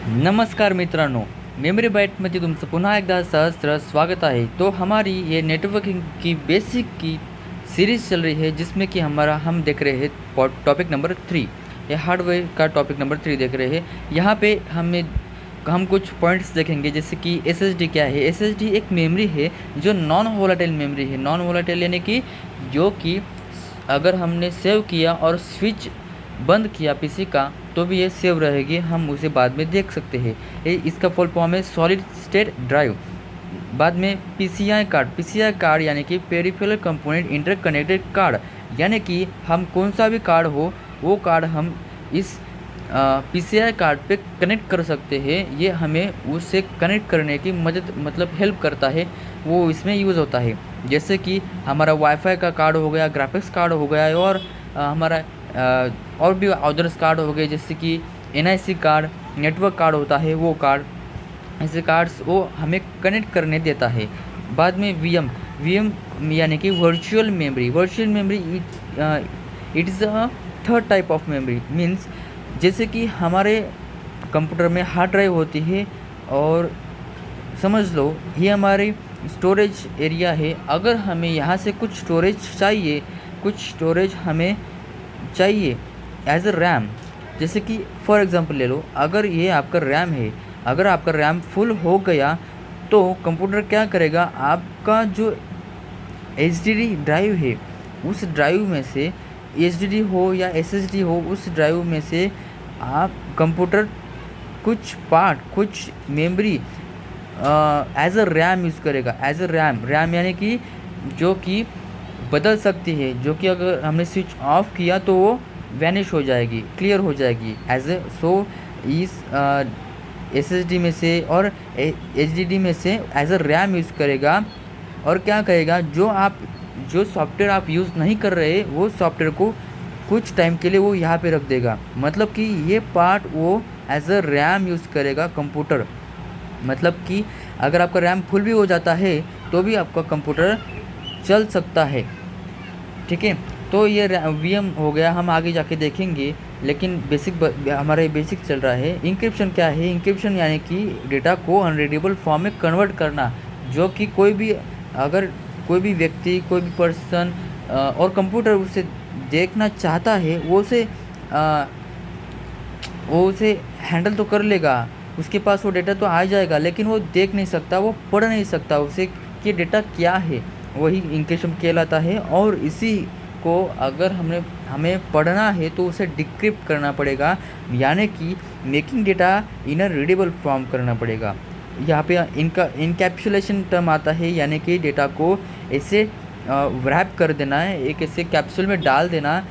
नमस्कार मित्रांनो, मेमरी बाईटमध्ये तुमचं पुन्हा एकदा सहस्त्र स्वागत है। तो हमारी ये नेटवर्किंग की बेसिक की सीरीज़ चल रही है, जिसमें कि हम देख रहे हैं टॉपिक नंबर 3। ये हार्डवेयर का टॉपिक नंबर 3 देख रहे हैं। यहाँ पे हम कुछ पॉइंट्स देखेंगे, जैसे कि एसएसडी क्या है। एसएसडी एक मेमोरी है जो नॉन वोलेटाइल मेमोरी है। नॉन वोलेटाइल यानी कि जो कि अगर हमने सेव किया और स्विच बंद किया पीसी का तो भी ये सेव रहेगी, हम उसे बाद में देख सकते हैं। इसका फुल फॉर्म है सॉलिड स्टेट ड्राइव। बाद में पीसीआई कार्ड यानी कि पेरिफेरल कंपोनेंट इंटरकनेक्टेड कार्ड, यानी कि हम कौन सा भी कार्ड हो वो कार्ड हम इस पीसीआई कार्ड पे कनेक्ट कर सकते हैं। ये हमें उससे कनेक्ट करने की मतलब हेल्प करता है, वो इसमें यूज़ होता है। जैसे कि हमारा वाईफाई का कार्ड हो गया, ग्राफिक्स कार्ड हो गया, और हमारा और भी अदर्स कार्ड हो गए, जैसे कि एनआईसी कार्ड, नेटवर्क कार्ड होता है वो कार्ड। ऐसे कार्ड्स वो हमें कनेक्ट करने देता है। बाद में वीएम यानी कि virtual memory it is a third type of memory. Means जैसे कि हमारे कंप्यूटर में हार्ड ड्राइव होती है, और समझ लो ये हमारी स्टोरेज एरिया है। अगर हमें यहाँ से कुछ स्टोरेज हमें चाहिए एज अ रैम, जैसे कि फॉर एग्ज़ाम्पल ले लो, अगर ये आपका रैम है, अगर आपका रैम फुल हो गया तो कंप्यूटर क्या करेगा, आपका जो एचडीडी ड्राइव है उस ड्राइव में से, एचडीडी हो या एसएसडी हो, उस ड्राइव में से आप कंप्यूटर कुछ memory as a RAM use करेगा। एज अ रैम यानी कि जो कि बदल सकती है, जो कि अगर हमने स्विच ऑफ किया तो वो वैनिश हो जाएगी, क्लियर हो जाएगी। इस एसएसडी में से और एचडीडी में से एज अ रैम यूज़ करेगा। और क्या करेगा, जो सॉफ्टवेयर आप यूज़ नहीं कर रहे वो सॉफ्टवेयर को कुछ टाइम के लिए वो यहाँ पे रख देगा। मतलब कि ये पार्ट वो एज अ रैम यूज़ करेगा कंप्यूटर। मतलब कि अगर आपका रैम फुल भी हो जाता है तो भी आपका कंप्यूटर चल सकता है। ठीक है, तो ये वीएम हो गया, हम आगे जाके देखेंगे, लेकिन हमारा बेसिक चल रहा है। इंक्रिप्शन क्या है? इंक्रिप्शन यानी कि डेटा को अनरीडेबल फॉर्म में कन्वर्ट करना, जो कि कोई भी व्यक्ति, कोई भी पर्सन और कंप्यूटर उसे देखना चाहता है, वो उसे हैंडल तो कर लेगा, उसके पास वो डेटा तो आ जाएगा, लेकिन वो देख नहीं सकता, वो पढ़ नहीं सकता उसे कि डेटा क्या है। वही इंक्रिप्शन कहलाता है। और इसी को अगर हमें पढ़ना है तो उसे डिक्रिप्ट करना पड़ेगा, यानी कि मेकिंग डेटा इन अ रीडेबल फॉर्म करना पड़ेगा। यहाँ पे इनका इनकैप्सुलेशन टर्म आता है, यानी कि डेटा को ऐसे रैप कर देना है, एक ऐसे कैप्सूल में डाल देना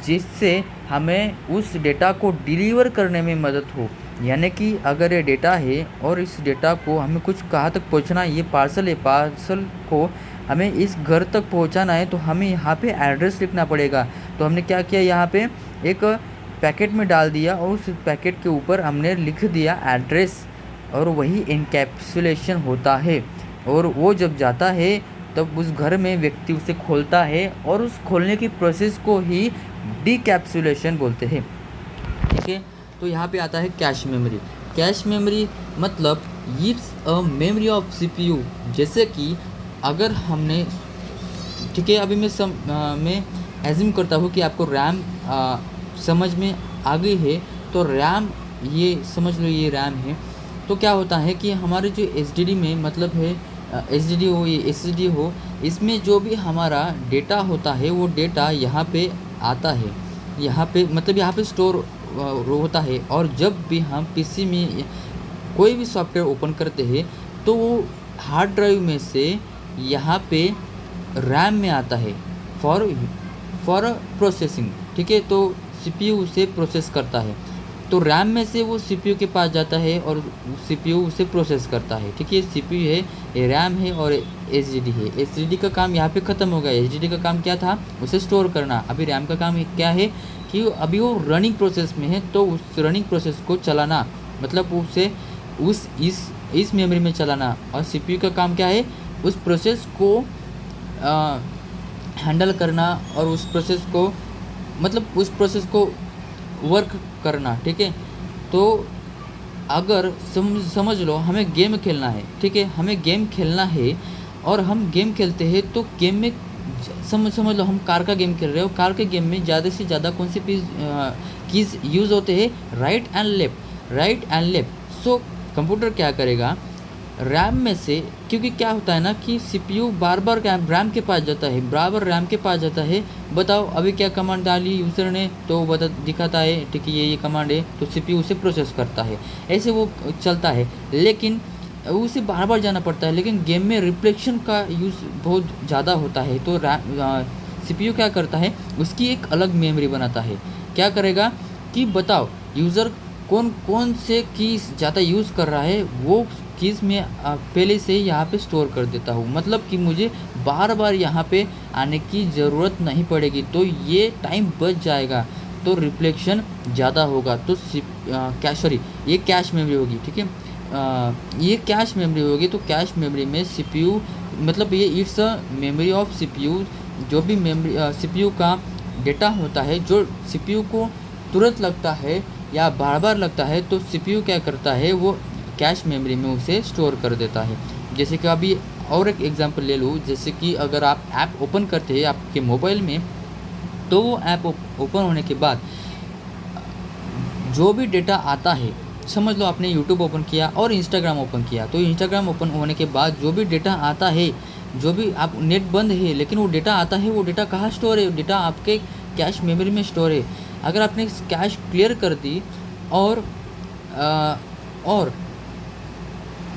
जिससे हमें उस डेटा को डिलीवर करने में मदद हो। यानी कि अगर ये डेटा है और इस डेटा को हमें कुछ कहाँ तक पहुँचना है, ये पार्सल है, पार्सल को हमें इस घर तक पहुँचाना है, तो हमें यहाँ पे एड्रेस लिखना पड़ेगा। तो हमने क्या किया, यहाँ पे एक पैकेट में डाल दिया और उस पैकेट के ऊपर हमने लिख दिया एड्रेस, और वही इनकैप्सुलेशन होता है। और वो जब जाता है तब उस घर में व्यक्ति उसे खोलता है, और उस खोलने की प्रोसेस को ही डीकैप्सुलेशन बोलते हैं। ठीक है, तो यहाँ पे आता है कैश मेमोरी। कैश मेमोरी मतलब it's a memory of CPU. जैसे कि अगर हमने, ठीक है, अभी मैं एज्यूम करता हूँ कि आपको रैम समझ में आ गई है, तो रैम, ये समझ लो ये रैम है। तो क्या होता है कि हमारे जो एचडीडी में मतलब है, एचडीडी हो या एसएसडी हो, इसमें जो भी हमारा डेटा होता है वो डेटा यहाँ पे आता है, यहाँ पे स्टोर होता है। और जब भी हम पीसी में कोई भी सॉफ्टवेयर ओपन करते हैं तो वो हार्ड ड्राइव में से यहाँ पे रैम में आता है फॉर प्रोसेसिंग। ठीक है, तो सीपीयू उसे प्रोसेस करता है, तो रैम में से वो सीपीयू के पास जाता है और सीपीयू उसे प्रोसेस करता है। ठीक है, सीपीयू है, ये रैम है और एचडीडी है। एचडीडी का काम यहाँ पे ख़त्म हो गया। एचडीडी का काम क्या था, उसे स्टोर करना। अभी रैम का काम क्या है कि अभी वो रनिंग प्रोसेस में है, तो उस रनिंग प्रोसेस को चलाना, मतलब उसे इस मेमोरी में चलाना। और सीपीयू का काम क्या है, उस प्रोसेस को हैंडल करना और उस प्रोसेस को वर्क करना। ठीक है, तो अगर समझ लो हमें गेम खेलना है, ठीक है, हमें गेम खेलना है और हम गेम खेलते हैं तो गेम में समझ लो हम कार का गेम खेल रहे हो, कार के गेम में ज़्यादा से ज़्यादा कौन सी कीज़ यूज़ होते हैं, right and left. So computer क्या करेगा, रैम में से, क्योंकि क्या होता है ना कि सीपीयू बार बार रैम के पास जाता है, बराबर रैम के पास जाता है, बताओ अभी क्या कमांड डाली यूज़र ने, तो बता दिखाता है, ठीक है, ये कमांड है, तो सीपीयू उसे प्रोसेस करता है, ऐसे वो चलता है, लेकिन उसे बार बार जाना पड़ता है। लेकिन गेम में रिफ्लेक्शन का यूज़ बहुत ज़्यादा होता है, तो सीपीयू क्या करता है, उसकी एक अलग मेमोरी बनाता है। क्या करेगा कि बताओ यूज़र कौन कौन से कीज़ ज़्यादा यूज़ कर रहा है, वो कीज़ मैं पहले से यहाँ पे स्टोर कर देता हूँ, मतलब कि मुझे बार बार यहाँ पे आने की ज़रूरत नहीं पड़ेगी, तो ये टाइम बच जाएगा, तो रिफ्लेक्शन ज़्यादा होगा, तो ये कैश मेमोरी होगी, ठीक है। ये कैश मेमोरी होगी, तो कैश मेमोरी में सीपीयू, मतलब ये it's a memory of CPU. जो भी मेमोरी सीपीयू का डेटा होता है, जो सीपीयू को तुरंत लगता है या बार बार लगता है, तो सीपीयू क्या करता है, वो कैश मेमोरी में उसे स्टोर कर देता है। जैसे कि अभी और एक एग्जांपल ले लूँ, जैसे कि अगर आप ऐप ओपन करते हैं आपके मोबाइल में, तो वो ऐप ओपन होने के बाद जो भी डेटा आता है, समझ लो आपने यूट्यूब ओपन किया और इंस्टाग्राम ओपन किया, तो इंस्टाग्राम ओपन होने के बाद जो भी डेटा आता है, जो भी आप नेट बंद है लेकिन वो डेटा आता है, वो डेटा कहाँ स्टोर है, डेटा आपके कैश मेमोरी में स्टोर है। अगर आपने कैश क्लियर कर दी और आ,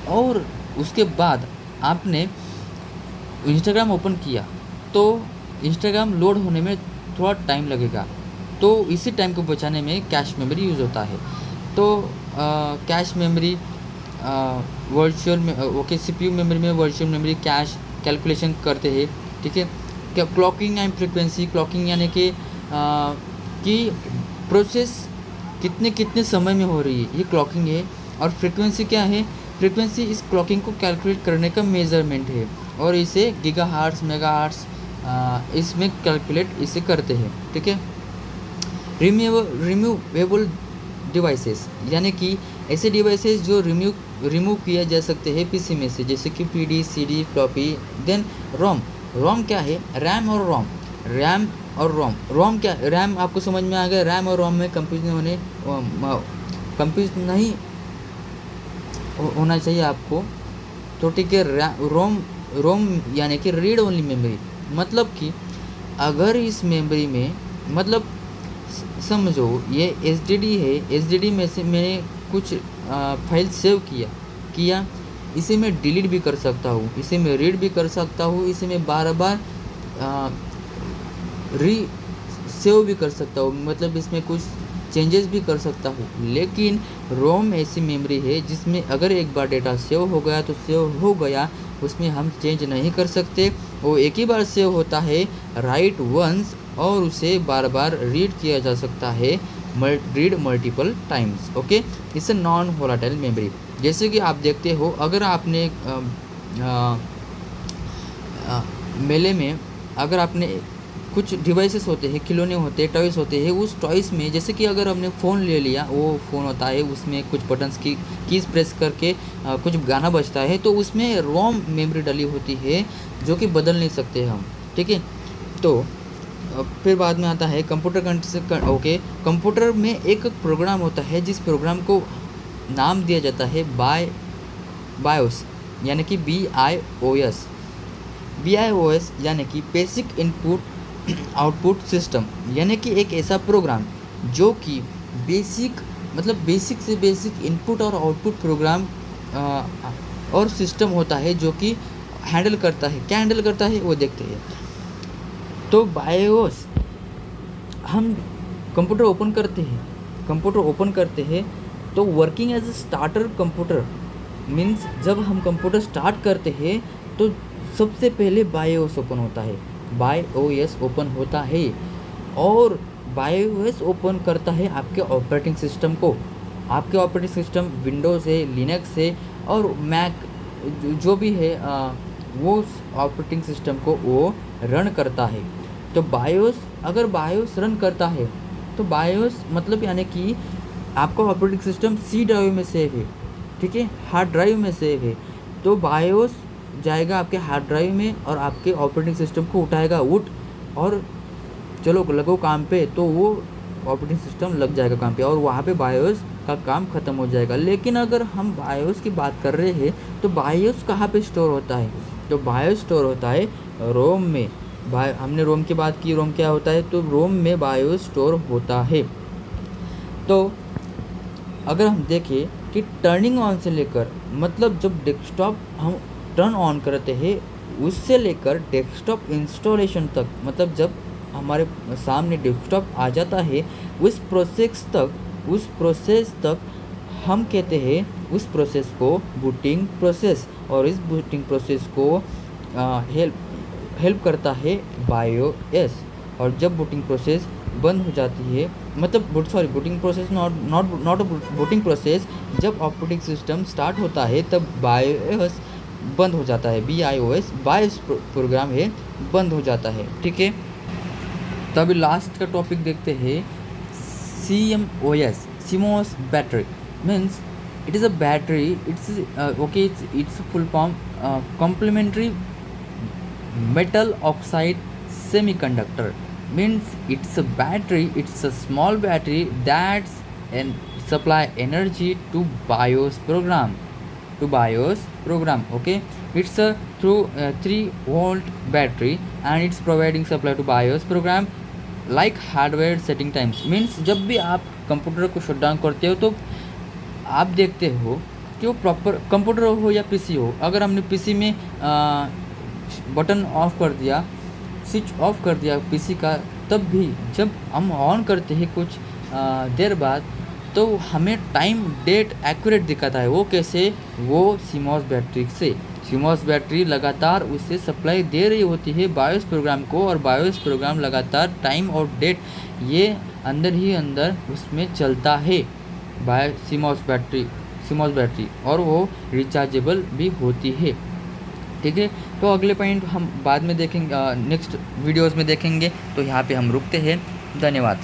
और उसके बाद आपने इंस्टाग्राम ओपन किया, तो इंस्टाग्राम लोड होने में थोड़ा टाइम लगेगा, तो इसी टाइम को बचाने में कैश मेमोरी यूज़ होता है। तो कैश मेमोरी वर्चुअल में, ओके, सीपीयू मेमोरी में वर्चुअल मेमोरी कैश कैलकुलेशन करते हैं, ठीक है। क्या क्लॉकिंग एंड फ्रीक्वेंसी, क्लॉकिंग यानी कि प्रोसेस कितने समय में हो रही है, ये क्लॉकिंग है। और फ्रीक्वेंसी क्या है, फ्रीक्वेंसी इस क्लॉकिंग को कैलकुलेट करने का मेजरमेंट है, और इसे गीगाहर्ट्ज़ मेगाहर्ट्ज़ इसमें कैलकुलेट इसे करते हैं, ठीक है। रिमूवेबल डिवाइसेस, यानी कि ऐसे डिवाइसेस जो रिमूव किया जा सकते हैं पीसी में से, जैसे कि पीडी, सीडी, फ्लॉपी। देन रोम क्या है, रैम और रोम क्या, रैम आपको समझ में आ गया, रैम और रोम में कंफ्यूज नहीं होना चाहिए आपको, तो ठीक है। रोम यानी कि रीड ओनली मेमोरी, मतलब कि अगर इस मेमोरी में, मतलब समझो ये एसडीडी है, एसडीडी में से मैंने कुछ फाइल सेव किया, इसे मैं डिलीट भी कर सकता हूँ, इसे मैं रीड भी कर सकता हूँ, इसे मैं बार बार सेव भी कर सकता हूँ, मतलब इसमें कुछ चेंजेस भी कर सकता हूँ। लेकिन रोम ऐसी मेमोरी है जिसमें अगर एक बार डेटा सेव हो गया तो सेव हो गया, उसमें हम चेंज नहीं कर सकते, वो एक ही बार सेव होता है, राइट वंस, और उसे बार बार रीड किया जा सकता है, read multiple times, okay. It's a non volatile memory. जैसे कि आप देखते हो, अगर आपने मेले में अगर आपने कुछ डिवाइसेस होते हैं, खिलौने होते हैं, टॉयस होते हैं, उस टॉयस में जैसे कि अगर हमने फ़ोन ले लिया, वो फ़ोन होता है, उसमें कुछ बटन्स की कीज़ प्रेस करके कुछ गाना बजता है, तो उसमें रोम मेमोरी डली होती है जो कि बदल नहीं सकते हम, ठीक है। तो फिर बाद में आता है कंप्यूटर ओके। कंप्यूटर में एक प्रोग्राम होता है जिस प्रोग्राम को नाम दिया जाता है बायोस, यानी कि BIOS यानी कि बेसिक इनपुट आउटपुट सिस्टम, यानी कि एक ऐसा प्रोग्राम जो कि बेसिक से बेसिक इनपुट और आउटपुट प्रोग्राम और सिस्टम होता है, जो कि हैंडल करता है। क्या हैंडल करता है वो देखते हैं। तो बायोस, हम कंप्यूटर ओपन करते हैं तो working as a starter computer means, जब हम कंप्यूटर स्टार्ट करते हैं तो सबसे पहले बायोस ओपन होता है, बायोस ओपन होता है, और बायोस ओपन करता है आपके ऑपरेटिंग सिस्टम को। आपके ऑपरेटिंग सिस्टम विंडोज़ है, लिनक्स है और मैक जो भी है, वो ऑपरेटिंग सिस्टम को वो रन करता है। तो अगर बायोस रन करता है, तो बायोस मतलब यानी कि आपका ऑपरेटिंग सिस्टम सी ड्राइव में सेव है, ठीक है, हार्ड ड्राइव में सेव है, तो बायोस जाएगा आपके हार्ड ड्राइव में और आपके ऑपरेटिंग सिस्टम को उठाएगा और चलो लगो काम पे, तो वो ऑपरेटिंग सिस्टम लग जाएगा काम पे और वहाँ पे बायोस का काम ख़त्म हो जाएगा। लेकिन अगर हम बायोस की बात कर रहे हैं तो बायोस कहाँ पे स्टोर होता है? तो बायोस स्टोर होता है रोम में। हमने रोम की बात की, रोम क्या होता है? तो रोम में बायोस स्टोर होता है। तो अगर हम देखें कि टर्निंग ऑन से लेकर, मतलब जब डेस्कटॉप हम टर्न ऑन करते हैं उससे लेकर डेस्कटॉप इंस्टॉलेशन तक, मतलब जब हमारे सामने डेस्कटॉप आ जाता है उस प्रोसेस तक हम कहते हैं उस प्रोसेस को बूटिंग प्रोसेस, और इस बूटिंग प्रोसेस को हेल्प करता है बायोस। और जब बूटिंग प्रोसेस बंद हो जाती है, मतलब booting process not booting process, जब ऑपरेटिंग सिस्टम स्टार्ट होता है तब बायोस बंद हो जाता है, बायोस प्रोग्राम है बंद हो जाता है, ठीक है। तो अभी लास्ट का टॉपिक देखते हैं, CMOS battery means it is a battery, its full form complementary metal oxide semiconductor, means it's a battery, it's a small battery that's and supply energy to BIOS program, okay. It's a through 3-volt battery and it's providing supply to BIOS program like hardware setting times, means जब भी आप computer को shut down करते हो तो आप देखते हो कि वो प्रॉपर कंप्यूटर हो या पीसी हो, अगर हमने पीसी में बटन ऑफ कर दिया, स्विच ऑफ कर दिया पीसी का, तब भी जब हम ऑन करते हैं कुछ देर बाद तो हमें टाइम डेट एक्यूरेट दिखाता है। वो कैसे? वो CMOS बैटरी से। CMOS बैटरी लगातार उससे सप्लाई दे रही होती है बायोस प्रोग्राम को, और बायोस प्रोग्राम लगातार टाइम और डेट ये अंदर ही अंदर उसमें चलता है CMOS बैटरी, और वो रिचार्जेबल भी होती है, ठीक है। तो अगले पॉइंट हम बाद में देखेंगे, नेक्स्ट वीडियोस में देखेंगे। तो यहाँ पे हम रुकते हैं। धन्यवाद।